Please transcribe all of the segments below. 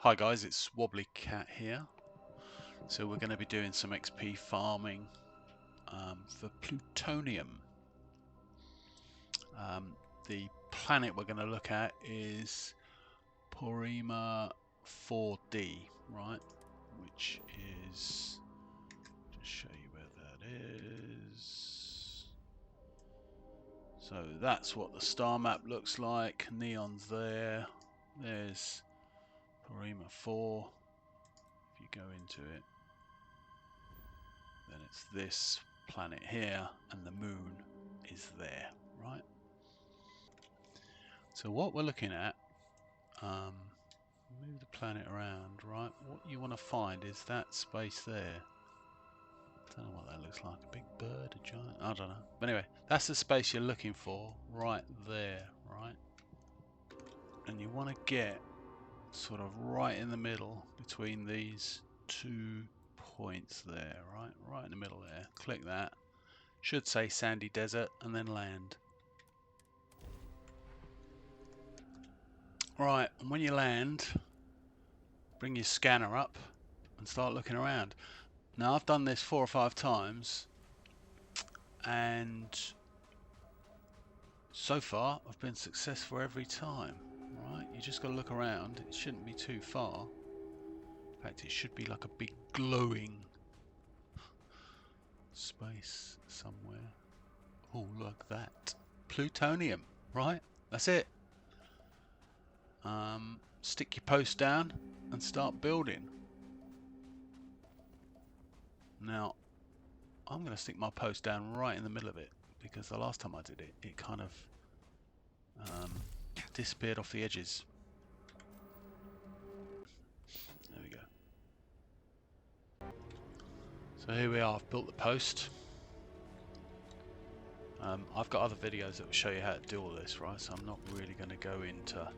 Hi guys, it's Wobbly Cat here. So we're going to be doing some XP farming for Plutonium. The planet we're going to look at is Porima 4D, right? Which is, just show you where that is. So that's what the star map looks like. Neon's there. There's Porima 4. If you go into it, then it's this planet here, and the moon is there, right? So what we're looking at, move the planet around, right? What you want to find is that space there. I don't know what that looks like, a big bird, a giant, I don't know. But anyway, that's the space you're looking for, right there, right? And you want to get sort of right in the middle between these 2 points there, right? Right in the middle there. Click that. Should say sandy desert, and then land. Right, and when you land, bring your scanner up and start looking around. Now I've done this 4 or 5 times, and so far I've been successful every time. Right, you just got to look around. It shouldn't be too far. In fact, it should be like a big glowing space somewhere. Oh, look at that. Plutonium, right? That's it. Stick your post down and start building. Now, I'm going to stick my post down right in the middle of it, because the last time I did it, it kind of disappeared off the edges. There we go. So here we are, I've built the post. I've got other videos that will show you how to do all this, right? So I'm not really going to go into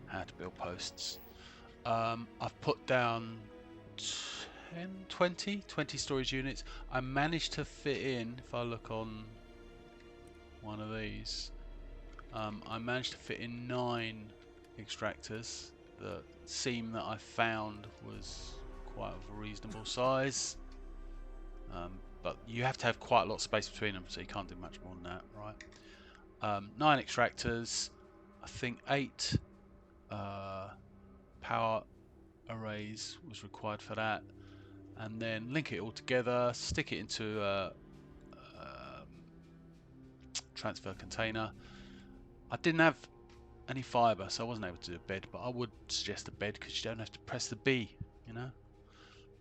how to build posts. I've put down 20 storage units. I managed to fit in, if I look on one of these, I managed to fit in 9 extractors. The seam that I found was quite of a reasonable size, but you have to have quite a lot of space between them, so you can't do much more than that, right? 9 extractors, I think 8 power arrays was required for that, and then link it all together, stick it into a transfer container. I didn't have any fibre, so I wasn't able to do a bed, but I would suggest a bed because you don't have to press the B, you know.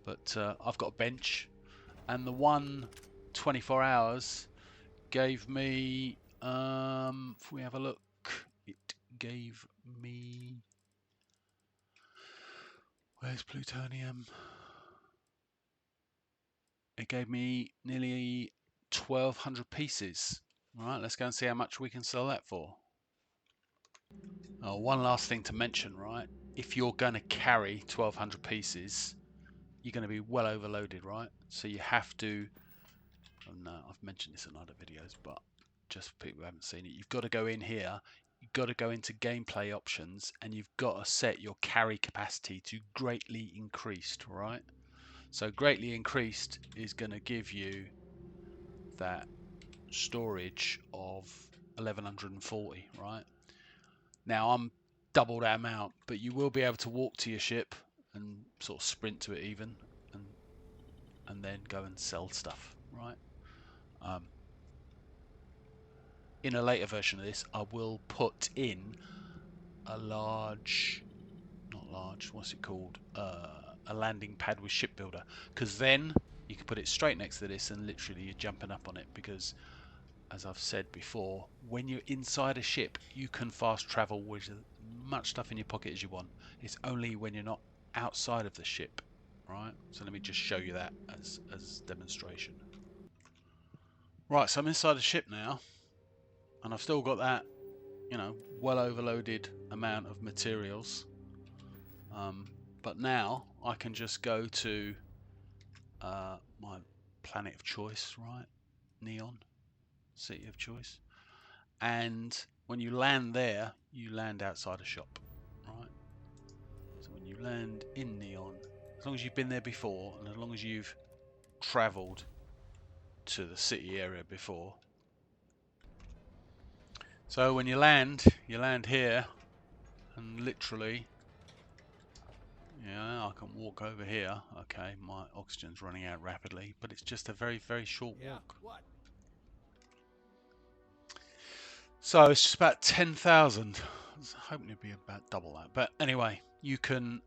But I've got a bench, and the one 24 hours gave me, if we have a look, it gave me, where's Plutonium? It gave me nearly 1,200 pieces. All right, let's go and see how much we can sell that for. Oh, one last thing to mention, right? If you're going to carry 1,200 pieces, you're going to be well overloaded, right? So you have to, oh no, I've mentioned this in other videos, but just for people who haven't seen it, you've got to go in here, you've got to go into gameplay options, and you've got to set your carry capacity to greatly increased, right? So greatly increased is going to give you that storage of 1140, right? Now I'm double that amount, but you will be able to walk to your ship and sort of sprint to it even, and then go and sell stuff, right? In a later version of this, I will put in a large, not large, what's it called? A landing pad with ship builder, because then you can put it straight next to this and literally you're jumping up on it, because as I've said before, when you're inside a ship, you can fast travel with as much stuff in your pocket as you want. It's only when you're not outside of the ship, right? So let me just show you that as demonstration. Right, so I'm inside the ship now, and I've still got that, you know, well overloaded amount of materials. But now I can just go to my planet of choice, right? Neon, city of choice. And when you land there, you land outside a shop, right? land in Neon, as long as you've been there before and as long as you've travelled to the city area before. So when you land here, and literally, yeah, I can walk over here. Okay, my oxygen's running out rapidly, but it's just a very, very short walk. What? So it's just about 10,000. I was hoping it'd be about double that. But anyway, you can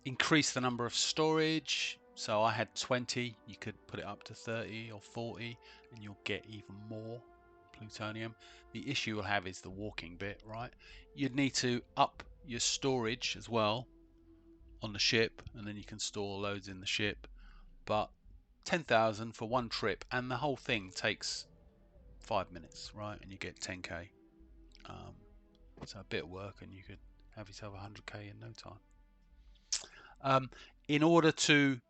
increase the number of storage. So I had 20. You could put it up to 30 or 40, and you'll get even more plutonium. The issue you'll have is the walking bit, right? You'd need to up your storage as well on the ship, and then you can store loads in the ship. But 10,000 for one trip, and the whole thing takes 5 minutes, right? And you get 10k. So a bit of work, and you could have yourself 100k in no time. In order to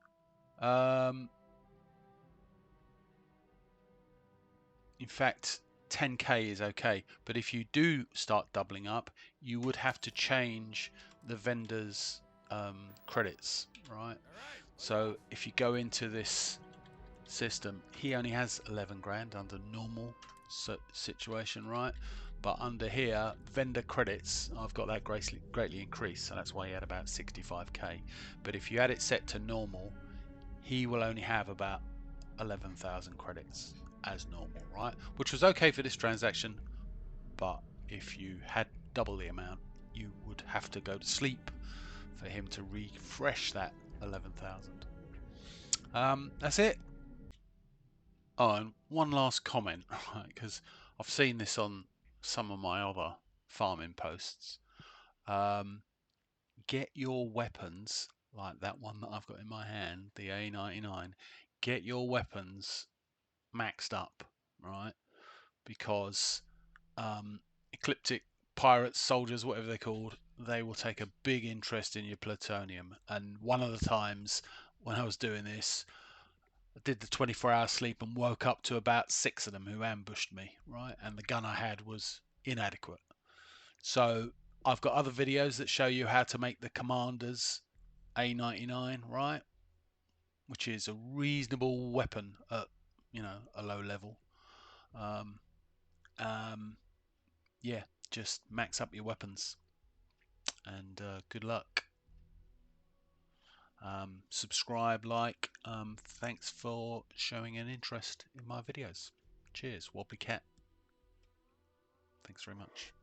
in fact, 10k is okay, but if you do start doubling up, you would have to change the vendor's credits, right? So if you go into this system, he only has 11 grand under normal situation, right? But under here, vendor credits, I've got that greatly increased, so that's why he had about 65k. But if you had it set to normal, he will only have about 11,000 credits as normal, right? Which was okay for this transaction, but if you had double the amount, you would have to go to sleep for him to refresh that 11,000. That's it. Oh, and one last comment, right? Because I've seen this on some of my other farming posts. Get your weapons, like that one that I've got in my hand, the A99. Get your weapons maxed up, right? Because Ecliptic Pirates, soldiers, whatever they're called, they will take a big interest in your plutonium. And one of the times when I was doing this, I did the 24-hour sleep and woke up to about 6 of them who ambushed me, right? And the gun I had was inadequate. So I've got other videos that show you how to make the commander's A99, right? Which is a reasonable weapon at, a low level. Um, yeah, just max up your weapons and good luck. Subscribe, like. Thanks for showing an interest in my videos. Cheers, Wobbly Cat. Thanks very much.